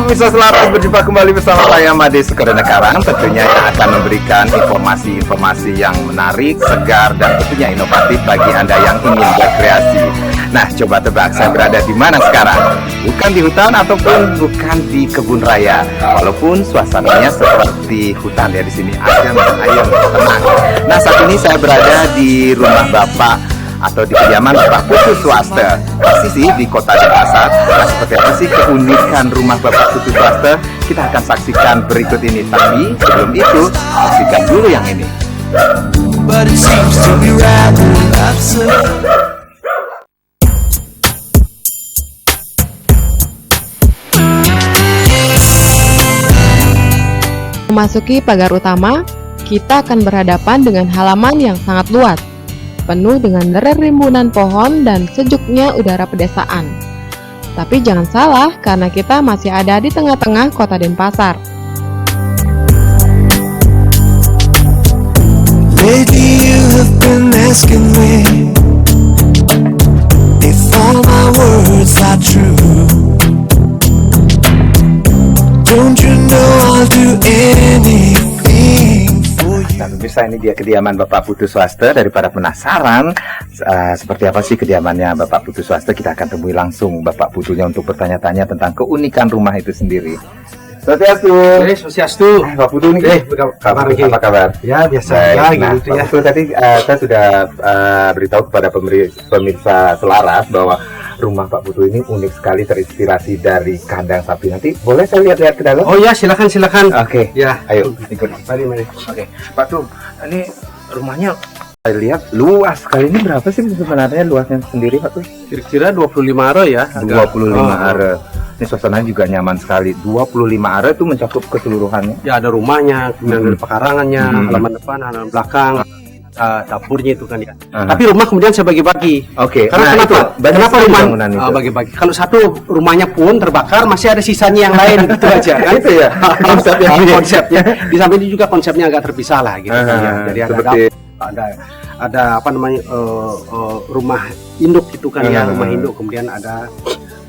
Bisa selamat berjumpa kembali bersama saya Made Sukarnekaran, tentunya yang akan memberikan informasi-informasi yang menarik, segar, dan tentunya inovatif bagi Anda yang ingin berkreasi. Nah, coba tebak saya berada di mana sekarang? Bukan di hutan ataupun bukan di kebun raya. Walaupun suasananya seperti hutan ya, di sini adem dan ayam tenang. Nah, saat ini saya berada di rumah Bapak atau di kediaman Bapak Putu Swaste, pasti sih di Kota Denpasar. Nah, seperti apa sih keunikan rumah Bapak Putu Swaste? Kita akan saksikan berikut ini. Tapi sebelum itu, saksikan dulu yang ini. But it seems to be rather absurd. Memasuki pagar utama, kita akan berhadapan dengan halaman yang sangat luas, penuh dengan rimbunan pohon dan sejuknya udara pedesaan. Tapi jangan salah, karena kita masih ada di tengah-tengah Kota Denpasar. Lately you have been asking me if all my words are true. Don't you know I'll do anything. Nah, pemirsa, ini dia kediaman Bapak Putu Swaste. Daripada penasaran seperti apa sih kediamannya Bapak Putu Swaste, kita akan temui langsung Bapak Putunya untuk bertanya-tanya tentang keunikan rumah itu sendiri. Swastiastu. Swastiastu. Pak Putu nih, apa kabar? Ya, biasa ya, gitu Pak ya. Putu, tadi saya sudah beritahu kepada pemirsa Selaras bahwa rumah Pak Putu ini unik sekali, terinspirasi dari kandang sapi. Nanti boleh saya lihat-lihat ke dalam? Oh ya, silakan. Oke. Ya, Ayo ikut. mari. Oke, Pak Putu, ini rumahnya saya lihat luas sekali. Ini berapa sih sebenarnya luasnya sendiri, Pak Putu? Kira-kira 25 are ya. 25 are. Ini suasananya juga nyaman sekali. 25 are itu mencakup keseluruhannya. Ya, ada rumahnya, kemudian ada pekarangannya, halaman depan, halaman belakang, dapurnya itu kan ya. Tapi rumah kemudian saya bagi-bagi. Oke. Karena kenapa? Kenapa rumah itu? bagi-bagi? Kalau satu rumahnya pun terbakar, masih ada sisanya yang lain gitu aja kan? Itu ya. Konsepnya. Di samping itu juga konsepnya agak terpisah lah gitu kan ya. Jadi ada apa namanya rumah induk gitu kan ya, rumah induk, kemudian ada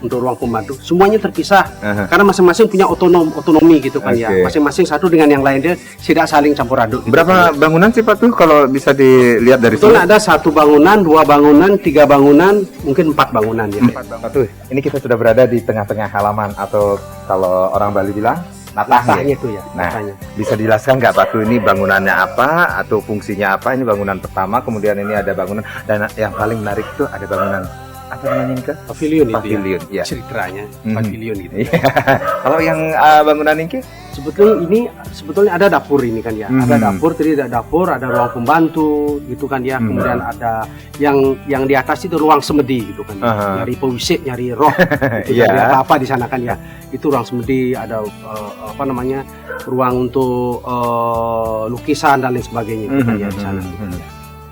untuk ruang pembantu, semuanya terpisah karena masing-masing punya otonomi gitu kan ya, masing-masing satu dengan yang lain, dia tidak saling campur aduk gitu. Berapa bangunan sih Pak tuh kalau bisa dilihat dari sini? Ada 1 bangunan, 2 bangunan, 3 bangunan, mungkin 4 bangunan ya. 4 bangunan tuh. Ini kita sudah berada di tengah-tengah halaman, atau kalau orang Bali bilang natahnya itu ya. Nah, bisa dijelaskan nggak Pak tuh ini bangunannya apa atau fungsinya apa? Ini bangunan pertama, kemudian ini ada bangunan, dan yang paling menarik itu ada bangunan apa namanya ini Kak? Pavilion itu ya. Ceritanya pavilion gitu. Kalau yang bangunan ini sebetulnya ada dapur ini kan ya. Ada dapur, tadi ada dapur, ada ruang pembantu gitu kan ya. Kemudian ada yang di atas itu ruang semedi gitu kan. Nyari pewisik, nyari roh gitu, nyari apa-apa di sana kan ya. Itu ruang semedi, ada ruang untuk lukisan dan lain sebagainya gitu kan ya di sana.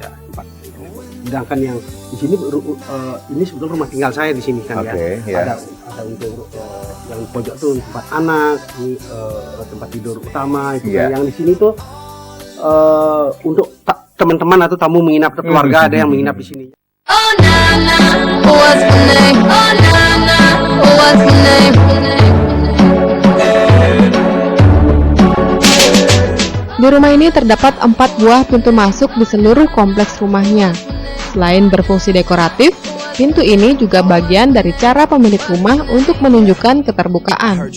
Ya, tempat itu. Sedangkan yang di sini ini sebetulnya rumah tinggal saya di sini kan ya. Ada untuk yang pojok tuh tempat anak, ini tempat tidur utama itu kan. Yang di sini tuh untuk teman-teman atau tamu menginap, keluarga ada yang menginap di sini. Oh Nana, what's the name? Oh Nana, what's the name? Di rumah ini terdapat 4 buah pintu masuk di seluruh kompleks rumahnya. Selain berfungsi dekoratif, pintu ini juga bagian dari cara pemilik rumah untuk menunjukkan keterbukaan.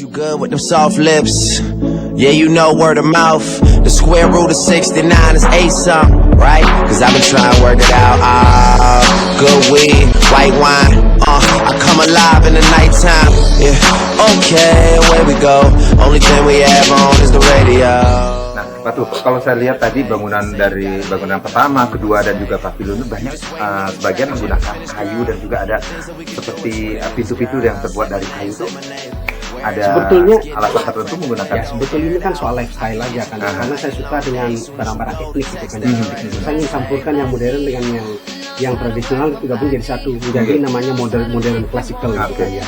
Yeah, you know word of mouth. The square root of 69 is 8 something, right? Cause I've been trying to work it out. Good weed, white wine. I come alive in the nighttime. Yeah, okay, away we go. Only thing we have on is the radio. Nah, Pak tuh, kalau saya lihat tadi bangunan pertama, kedua, dan juga pavilion itu banyak sebagian menggunakan kayu, dan juga ada seperti pintu-pintu yang terbuat dari kayu tuh. Ada sebetulnya alasan tertentu menggunakan ya, sebetulnya ini kan soal lifestyle aja kan, karena saya suka dengan barang-barang etnik gitu kan. Saya ingin campurkan yang modern dengan yang tradisional, itu gabung jadi satu, menjadi namanya modern classical gitu kan ya.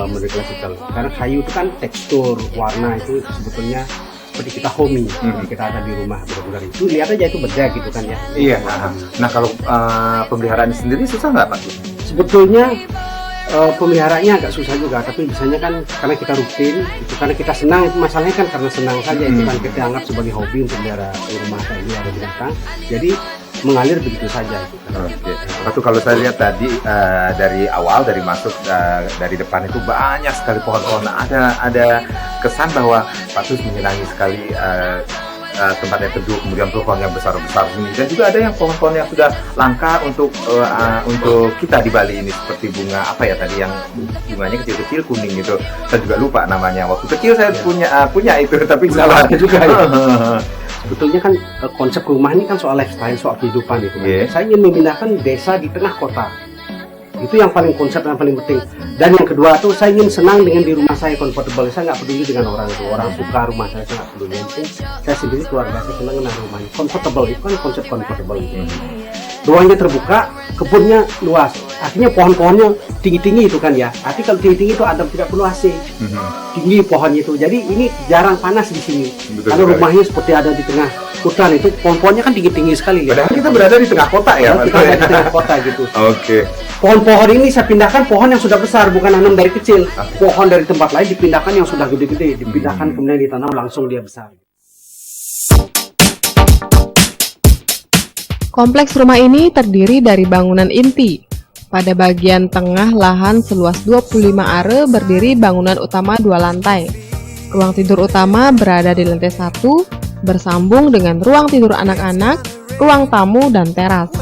Modern classical, karena kayu itu kan tekstur, warna itu sebetulnya seperti kita homey, kita ada di rumah benar-benar itu, lihat aja itu beda gitu kan ya. Iya. Nah, kalau pemeliharaan sendiri susah nggak Pak? Sebetulnya Pemeliharaannya agak susah juga, tapi biasanya kan karena kita rutin, itu karena kita senang, itu masalahnya kan karena senang saja, itu kan kita anggap sebagai hobi untuk melihara di rumah kayak ini ada binatang, jadi mengalir begitu saja. Itu kan. Oke. Satu kalau saya lihat tadi dari awal dari masuk dari depan itu banyak sekali pohon-pohon. Ada kesan bahwa Pak Tus menyenangi sekali tempatnya teduh, kemudian pohon yang besar-besar ini, dan juga ada yang pohon-pohon yang sudah langka untuk kita di Bali ini, seperti bunga apa ya tadi yang bunganya kecil-kecil kuning gitu. Saya juga lupa namanya. Waktu kecil saya punya itu, tapi salah juga ya. Sebetulnya kan konsep rumah ini kan soal lifestyle, soal kehidupan itu. Yeah. Saya ingin memindahkan desa di tengah kota. Itu yang paling konsep yang paling penting. Dan yang kedua tuh saya ingin senang dengan di rumah saya, comfortable. Saya nggak peduli dengan orang itu, orang suka rumah saya nggak peduli. Yang penting saya sendiri, keluarga saya senang dengan rumahnya. Comfortable itu kan konsep comfortable itu. Ruangnya terbuka, kebunnya luas. Artinya pohon-pohonnya tinggi-tinggi itu kan ya. Artinya kalau tinggi-tinggi itu Adam tidak perlu AC. Tinggi pohonnya itu. Jadi ini jarang panas di sini. Kalau rumahnya seperti ada di tengah hutan itu, pohon-pohonnya kan tinggi-tinggi sekali. Padahal kita berada di tengah kota ya. Kita ada di tengah kota gitu. Oke. Pohon-pohon ini saya pindahkan pohon yang sudah besar, bukan nanam dari kecil. Pohon dari tempat lain dipindahkan yang sudah gede-gede, dipindahkan kemudian ditanam langsung dia besar. Kompleks rumah ini terdiri dari bangunan inti. Pada bagian tengah lahan seluas 25 are berdiri bangunan utama 2 lantai. Ruang tidur utama berada di lantai 1, bersambung dengan ruang tidur anak-anak, ruang tamu, dan teras.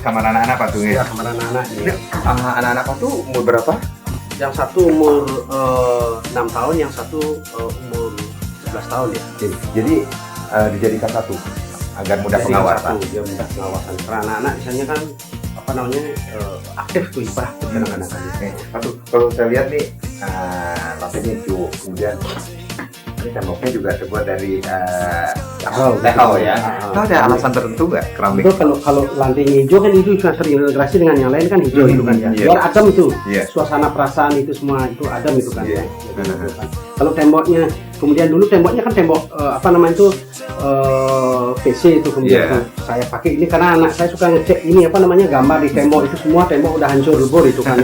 Kamar anak-anak Pak Tung Ya, ya? kamar anak-anak ini. Anak-anak Pak tuh umur berapa? Yang satu umur 6 tahun, yang satu umur 11 tahun ya. Jadi dijadikan satu agar mudah Jadi pengawasan. yang satu, dia mudah pengawasan. Karena anak-anak biasanya kan apa namanya aktif tuh hiperaktif anak-anak. Oke. Satu kalau saya lihat nih lantainya hijau, kemudian ini temboknya juga terbuat dari lehau ya. Itu ada alasan tertentu nggak keramik? Itu kalau lantainya hijau kan itu sudah terintegrasi dengan yang lain kan hijau itu kan ya. Iya. Biar adem itu. Iya. Suasana perasaan itu semua itu adem itu kan Iya. ya. Jadi, itu kan. Kalau temboknya kemudian dulu temboknya kan tembok apa namanya itu PC itu kemudian Iya. tuh saya pakai ini karena anak saya suka ngecek ini apa namanya gambar di tembok itu semua tembok udah hancur lebur itu kan.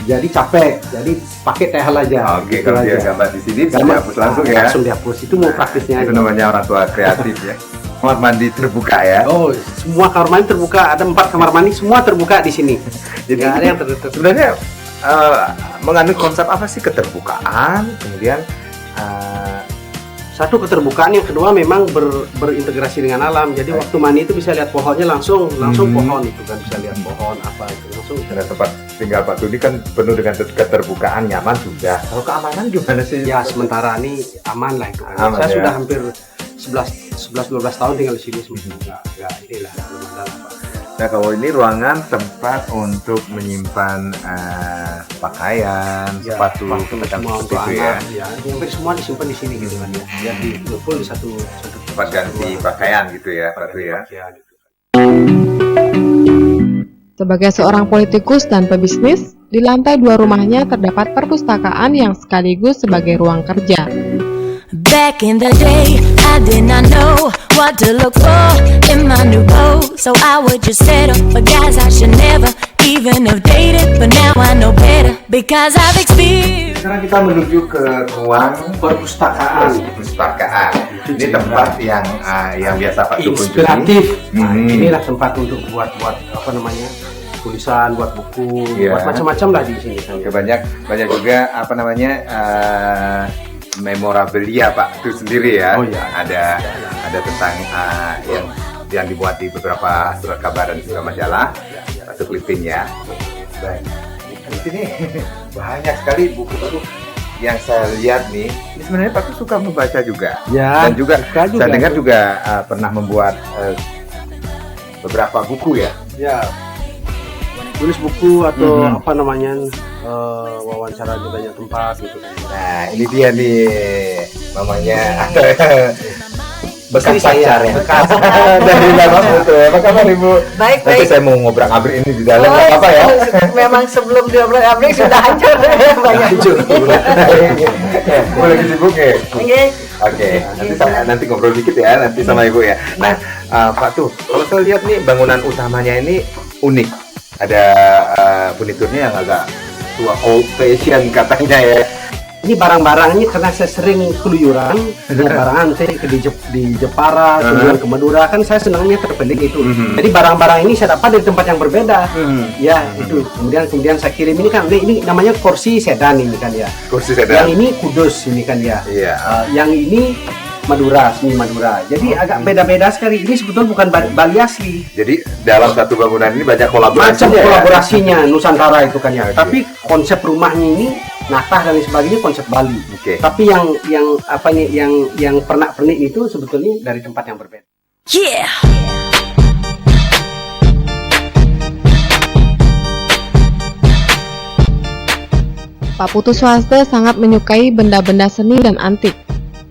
Jadi capek. Jadi pakai tehel aja. Oke, gitu kalau dia aja. gambar di sini bisa dihapus langsung ya. Langsung dihapus. Itu mau praktisnya Itu aja. namanya orang tua kreatif ya. Kamar mandi terbuka ya. Oh, semua kamar mandi terbuka. Ada 4 kamar mandi, semua terbuka di sini. Jadi Nggak ada yang tertutup. sebenarnya mengandung konsep apa sih keterbukaan, kemudian Satu keterbukaan, yang kedua memang berintegrasi dengan alam. Jadi waktu mandi itu bisa lihat pohonnya langsung pohon itu kan bisa lihat pohon apa itu langsung. karena tempat tinggal Pak Tudi kan penuh dengan keterbukaan, nyaman sudah. Kalau keamanan gimana sih? Ya sementara ini aman lah itu kan. Aman, Saya ya. sudah hampir 11-12 tahun tinggal di sini sebenarnya. Enggak inilah belum ada apa. Nah, kalau ini ruangan tempat untuk menyimpan pakaian, sepatu, semua seperti untuk itu ya. anak. Ya, hampir semua disimpan di sini gitu kan ya. Biar dikumpul di satu Tempat ganti pakaian gitu ya, Pak Tuy ya. Ya, gitu. Sebagai seorang politikus dan pebisnis, di lantai 2 rumahnya terdapat perpustakaan yang sekaligus sebagai ruang kerja. Back in the day, I did not know what to look for in my new boat, so I would just settle for guys I should never even have dated. But now I know better because I've experienced. Sekarang kita menuju ke ruang Perpustakaan. Ini tempat yang biasa Pak Tuy kunjungi. Inspiratif. Nah, Hmm. inilah tempat untuk buat apa namanya tulisan, buat buku, Iya. buat macam-macam lah di sini kan. Oke, banyak juga apa namanya memorabilia Pak itu sendiri ya. Oh, iya. Ada tentang yang dibuat di beberapa surat kabar dan juga majalah atau clipping ya. Baik. Di sini banyak sekali buku-buku yang saya lihat nih. Ini sebenarnya Pak tuh suka membaca juga. Ya, Dan juga suka juga. saya dengar juga pernah membuat beberapa buku ya. Ya, tulis buku atau apa namanya wawancara di banyak tempat gitu kan. Nah, ini dia nih mamanya bekas Istri saya, pacar ya. bekas. Dari lama betul. Apa kabar Ibu? Baik, Nanti baik. saya mau ngobrak-abrik ini di dalam, nggak apa-apa ya? Memang sebelum diobrak-abrik sudah hancur banyak. Hancur. Boleh sibuk ya? Oke. Oke, nanti ngobrol dikit ya nanti sama Ibu ya. Nah, Pak tuh, kalau saya lihat nih bangunan utamanya ini unik. Ada furniturnya yang agak tua, old fashion katanya ya. Ini barang-barangnya karena saya sering keluyuran, barangan saya di Jepara, kemudian ke Madura, kan saya senangnya terpelik itu. Jadi barang-barang ini saya dapat dari tempat yang berbeda. Ya, itu. Kemudian saya kirim ini kan, ini namanya kursi sedan ini kan ya. Kursi sedan. Yang ini Kudus ini kan ya. Iya. Yang ini Madura, seni Madura. Jadi agak beda-beda sekali. Ini sebetulnya bukan Bali asli. Jadi dalam satu bangunan ini banyak kolaborasi. Macam ya? kolaborasinya Nusantara itu kan ya. Oke. Tapi konsep rumahnya ini Natah dan lain sebagainya konsep Bali. Oke. Tapi yang apa nih yang pernak-pernik itu sebetulnya dari tempat yang berbeda. Yeah. Pak Putu Swaste sangat menyukai benda-benda seni dan antik.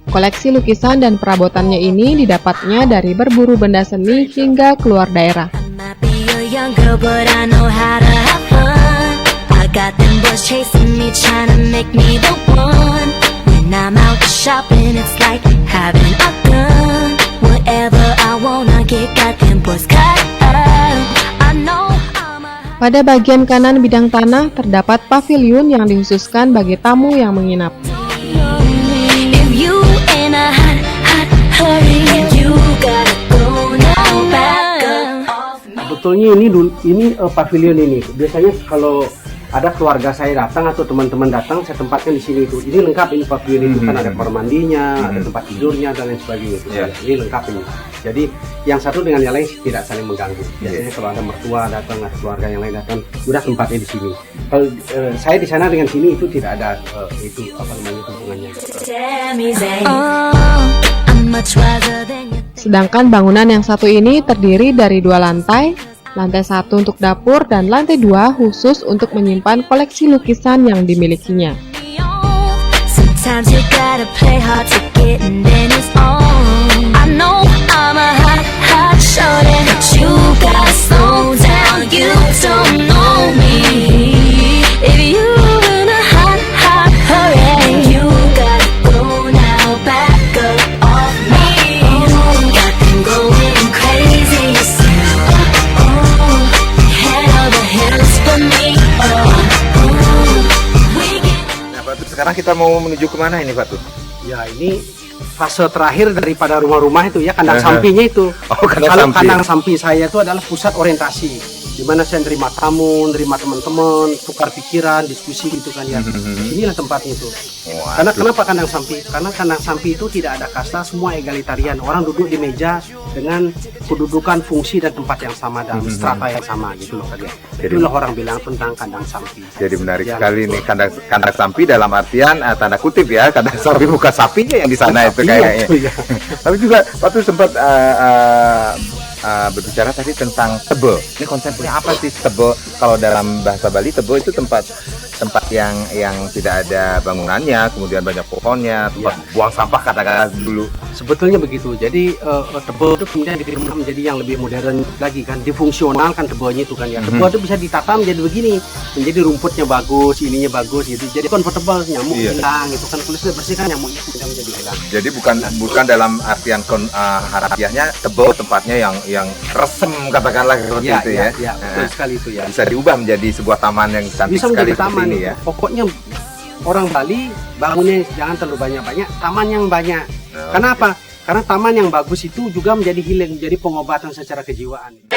Koleksi lukisan dan perabotannya ini didapatnya dari berburu benda seni hingga keluar daerah. I might be a young girl, but I know how to have fun. I got them boys chasing me, trying to make me the one. When I'm out shopping, it's like having a gun. Whatever I wanna get, got them boys cut up. I know I'm a Pada bagian kanan bidang tanah terdapat pavilion yang dikhususkan bagi tamu yang menginap. If you in a hot, hot hurry, you gotta go now, back up. Sebetulnya ini pavilion ini. Biasanya kalau ada keluarga saya datang atau teman-teman datang, saya tempatkan di sini itu. Ini lengkap ini pavilion itu kan ada kamar mandinya, ada tempat tidurnya dan lain sebagainya itu. Yeah. Ini lengkap ini. Jadi yang satu dengan yang lain tidak saling mengganggu. Biasanya kalau ada mertua datang, ada keluarga yang lain datang, sudah tempatnya di sini. Kalau saya di sana dengan sini itu tidak ada itu apa namanya hubungannya. I'm much wiser than you. Sedangkan bangunan yang satu ini terdiri dari 2 lantai, lantai 1 untuk dapur dan lantai 2 khusus untuk menyimpan koleksi lukisan yang dimilikinya. Sometimes you gotta play hard to get and then it's on. I know I'm a hot, hot shorty, but you gotta slow down, you don't know me. If you in a hot, hot hurry, you gotta go now, back up off me. Got them going crazy, you see. Head over heels for me. We get Nah, Pak Tut, sekarang kita mau menuju kemana ini Pak Tut? Ya ini fase terakhir daripada rumah-rumah itu ya kandang sampingnya itu. Oh, kandang Kalau samping. kandang samping saya itu adalah pusat orientasi, di mana saya nerima tamu, nerima teman-teman, tukar pikiran, diskusi gitu kan ya. Inilah tempatnya itu. Karena kenapa kandang samping? Karena kandang samping itu tidak ada kasta, semua egalitarian. Orang duduk di meja dengan kedudukan, fungsi dan tempat yang sama dan strata yang sama gitu loh kan ya. Itulah orang bilang tentang kandang samping. Jadi menarik Ya. sekali nih kandang sapi dalam artian tanda kutip ya, kandang sapi bukan sapinya yang di sana itu kayaknya. Iya. Tapi juga Pak Tut sempat berbicara tadi tentang tebe. Ini konsepnya apa sih tebe? Kalau dalam bahasa Bali tebe itu tempat yang tidak ada bangunannya, kemudian banyak pohonnya, tempat buang sampah kata-kata dulu. Sebetulnya begitu. Jadi tebel itu kemudian dirubah menjadi yang lebih modern lagi kan, difungsionalkan tebelnya itu kan ya. Tebel itu bisa ditata menjadi begini, menjadi rumputnya bagus, ininya bagus gitu. Jadi comfortable, nyamuk Iya. hilang gitu kan, kulit sudah bersih kan nyamuknya kemudian menjadi hilang. Jadi bukan dalam artian harafiahnya tebel tempatnya yang resem katakanlah seperti itu ya. Ya, betul sekali itu ya. Bisa diubah menjadi sebuah taman yang cantik Bisa sekali menjadi seperti taman. ini ya. Pokoknya orang Bali bangunnya jangan terlalu banyak-banyak, taman yang banyak. Oh, Kenapa? Karena taman yang bagus itu juga menjadi healing, menjadi pengobatan secara kejiwaan.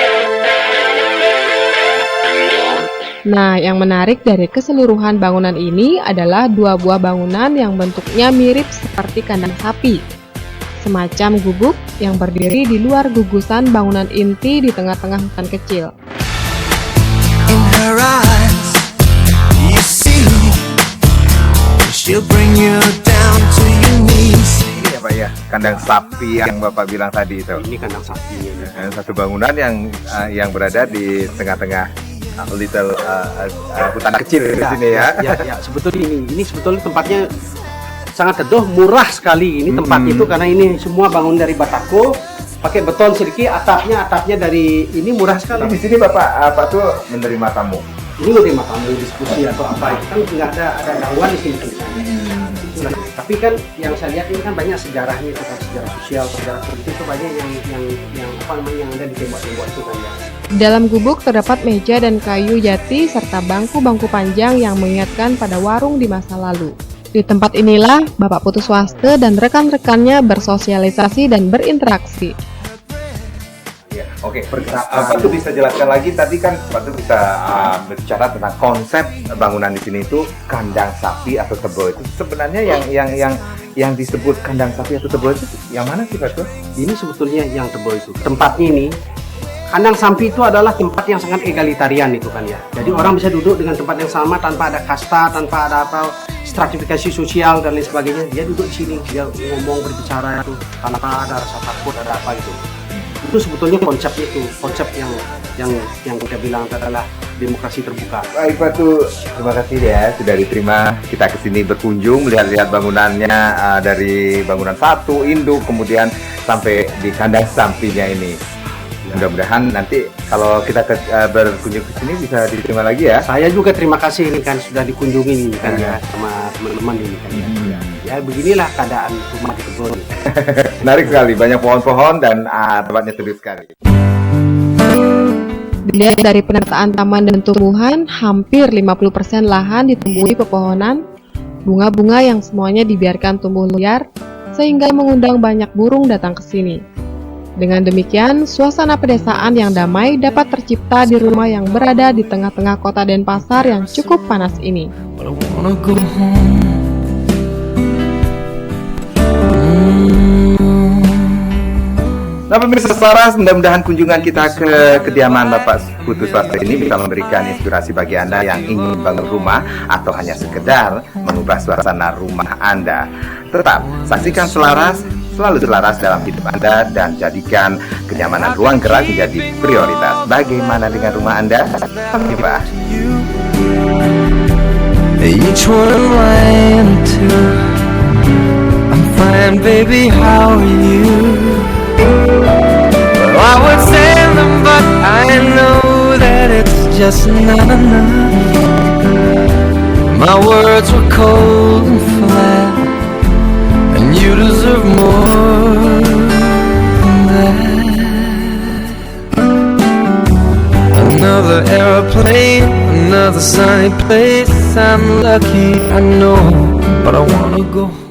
Nah, yang menarik dari keseluruhan bangunan ini adalah 2 buah bangunan yang bentuknya mirip seperti kandang sapi. Semacam gubuk yang berdiri di luar gugusan bangunan inti di tengah-tengah hutan kecil. In her eyes, you see, she'll bring you down to your knees. Ini ya Pak ya, kandang sapi yang Bapak bilang tadi itu. Ini kandang sapinya. Satu bangunan yang berada di tengah-tengah little hutan kecil di sini ya. Ya, sebetulnya ini sebetulnya tempatnya sangat teduh, murah sekali ini tempat itu karena ini semua bangun dari batako, pakai beton sedikit, atapnya dari ini murah sekali. Di sini Bapak tuh menerima tamu. Ini menerima tamu diskusi atau apa itu kan nggak ada gangguan di sini. Tapi kan yang saya lihat ini kan banyak sejarahnya itu kan, sejarah sosial, sejarah politik itu banyak yang apa namanya yang ada di tembok-tembok itu kan ya. Dalam gubuk terdapat meja dan kayu jati serta bangku-bangku panjang yang mengingatkan pada warung di masa lalu. Di tempat inilah Bapak Putu Swaste dan rekan-rekannya bersosialisasi dan berinteraksi. Ya, oke. Pak tuh bisa jelaskan lagi tadi kan Pak tuh bisa berbicara tentang konsep bangunan di sini itu kandang sapi atau tebo itu sebenarnya yang disebut kandang sapi atau tebo itu yang mana sih Pak tuh? Ini sebetulnya yang tebo itu. Tempatnya ini kandang sapi itu adalah tempat yang sangat egalitarian itu kan ya. Jadi orang bisa duduk dengan tempat yang sama tanpa ada kasta, tanpa ada apa stratifikasi sosial dan lain sebagainya. Dia duduk di sini, dia ngomong berbicara itu tanpa ada rasa takut ada apa itu. Itu sebetulnya konsep itu, konsep yang kita bilang adalah demokrasi terbuka. Baik Pak tuh, terima kasih ya sudah diterima kita kesini berkunjung melihat-lihat bangunannya dari bangunan satu induk kemudian sampai di kandang sapinya ini. Mudah-mudahan nanti kalau kita berkunjung ke sini bisa diterima lagi ya. Saya juga terima kasih ini kan sudah dikunjungi ini kan ya sama teman-teman ini kan ya. Ya beginilah keadaan rumah di kebun. Menarik sekali, banyak pohon-pohon dan tempatnya teduh sekali. Dilihat dari penataan taman dan tumbuhan, hampir 50% lahan ditumbuhi pepohonan, bunga-bunga yang semuanya dibiarkan tumbuh liar, sehingga mengundang banyak burung datang ke sini. Dengan demikian, suasana pedesaan yang damai dapat tercipta di rumah yang berada di tengah-tengah kota Denpasar yang cukup panas ini. Nah pemirsa Selaras, mudah-mudahan kunjungan kita ke kediaman Bapak Putu Swaste ini bisa memberikan inspirasi bagi Anda yang ingin bangun rumah atau hanya sekedar mengubah suasana rumah Anda. Tetap saksikan Selaras, selalu selaras dalam hidup Anda dan jadikan kenyamanan ruang gerak menjadi prioritas. Bagaimana dengan rumah Anda? Sampai jumpa. Each one I'm lying to. I'm fine, baby, how are you? Well, I would say them, but I know that it's just not enough. My words were cold and flat, and you deserve more than that. Another airplane, another sunny place. I'm lucky, I know, but I wanna go home.